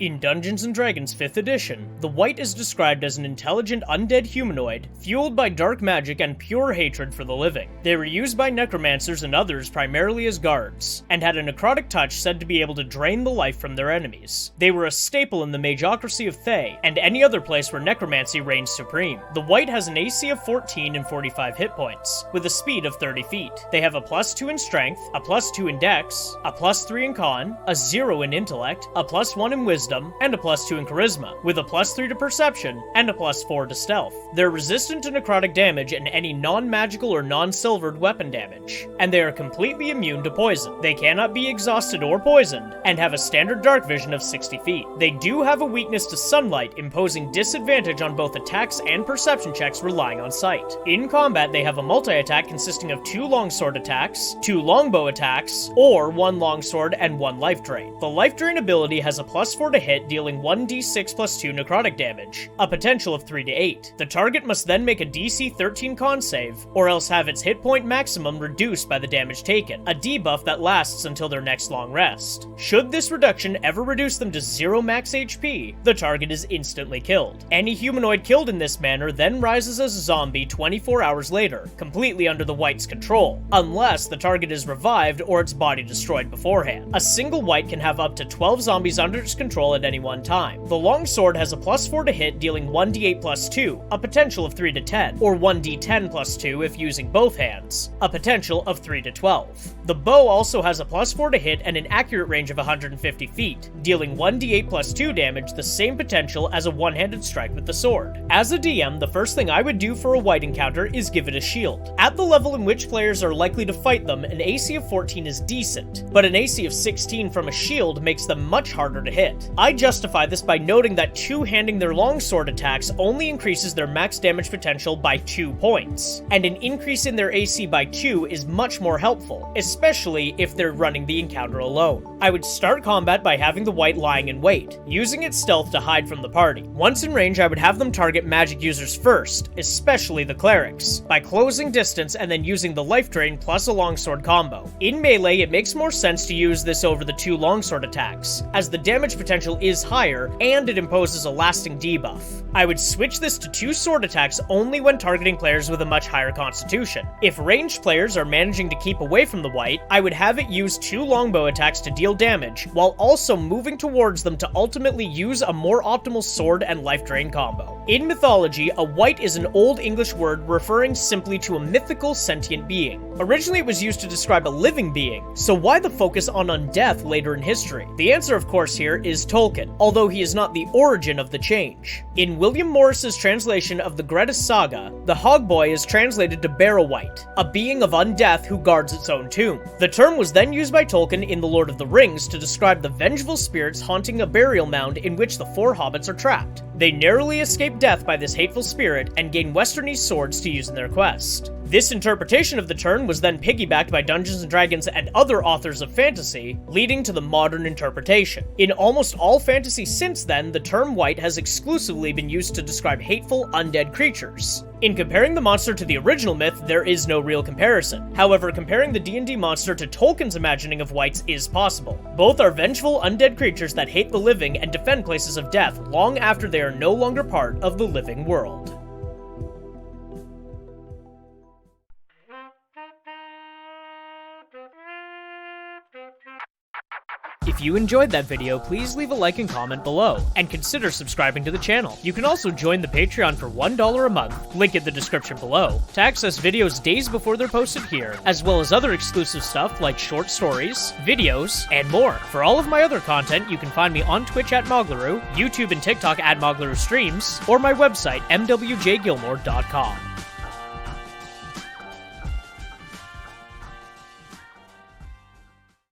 In Dungeons & Dragons 5th edition, the Wight is described as an intelligent undead humanoid, fueled by dark magic and pure hatred for the living. They were used by necromancers and others primarily as guards, and had a necrotic touch said to be able to drain the life from their enemies. They were a staple in the magocracy of Thay, and any other place where necromancy reigned supreme. The Wight has an AC of 14 and 45 hit points, with a speed of 30 feet. They have a +2 in strength, a +2 in dex, a +3 in con, a 0 in intellect, a +1 in wisdom, and a +2 in charisma, with a +3 to perception, and a +4 to stealth. They're resistant to necrotic damage and any non-magical or non-silvered weapon damage, and they are completely immune to poison. They cannot be exhausted or poisoned, and have a standard dark vision of 60 feet. They do have a weakness to sunlight, imposing disadvantage on both attacks and perception checks relying on sight. In combat, they have a multi-attack consisting of 2 longsword attacks, 2 longbow attacks, or 1 longsword and 1 life drain. The life drain ability has a +4 to hit, dealing 1d6 +2 necrotic damage, a potential of 3 to 8. The target must then make a DC 13 con save, or else have its hit point maximum reduced by the damage taken, a debuff that lasts until their next long rest. Should this reduction ever reduce them to 0 max HP, the target is instantly killed. Any humanoid killed in this manner then rises as a zombie 24 hours later, completely under the Wight's control, unless the target is revived or its body destroyed beforehand. A single Wight can have up to 12 zombies under its control at any one time. The longsword has a +4 to hit, dealing 1d8 +2, a potential of 3 to 10, or 1d10 +2 if using both hands, a potential of 3 to 12. The bow also has a +4 to hit and an accurate range of 150 feet, dealing 1d8 +2 damage, the same potential as a one-handed strike with the sword. As a DM, the first thing I would do for a Wight encounter is give it a shield. At the level in which players are likely to fight them, an AC of 14 is decent, but an AC of 16 from a shield makes them much harder to hit. I justify this by noting that two-handing their longsword attacks only increases their max damage potential by 2 points, and an increase in their AC by 2 is much more helpful, especially if they're running the encounter alone. I would start combat by having the Wight lying in wait, using its stealth to hide from the party. Once in range, I would have them target magic users first, especially the clerics, by closing distance and then using the life drain plus a longsword combo. In melee, it makes more sense to use this over the 2 longsword attacks, as the damage potential is higher and it imposes a lasting debuff. I would switch this to 2 sword attacks only when targeting players with a much higher constitution. If ranged players are managing to keep away from the Wight, I would have it use 2 longbow attacks to deal damage, while also moving towards them to ultimately use a more optimal sword and life drain combo. In mythology, a Wight is an Old English word referring simply to a mythical sentient being. Originally it was used to describe a living being, so why the focus on undeath later in history? The answer of course here is Tolkien, although he is not the origin of the change. In William Morris's translation of the Grettis Saga, the Hogboy is translated to Barrow-wight, a being of undeath who guards its own tomb. The term was then used by Tolkien in The Lord of the Rings to describe the vengeful spirits haunting a burial mound in which the 4 hobbits are trapped. They narrowly escape death by this hateful spirit and gain Westernese swords to use in their quest. This interpretation of the term was then piggybacked by Dungeons & Dragons and other authors of fantasy, leading to the modern interpretation. In almost all fantasy since then, the term Wight has exclusively been used to describe hateful, undead creatures. In comparing the monster to the original myth, there is no real comparison. However, comparing the D&D monster to Tolkien's imagining of wights is possible. Both are vengeful, undead creatures that hate the living and defend places of death long after they are no longer part of the living world. If you enjoyed that video, please leave a like and comment below, and consider subscribing to the channel. You can also join the Patreon for $1 a month, link in the description below, to access videos days before they're posted here, as well as other exclusive stuff like short stories, videos, and more. For all of my other content, you can find me on Twitch at Moglaroo, YouTube and TikTok at Moglaroo Streams, or my website, mwjgilmore.com.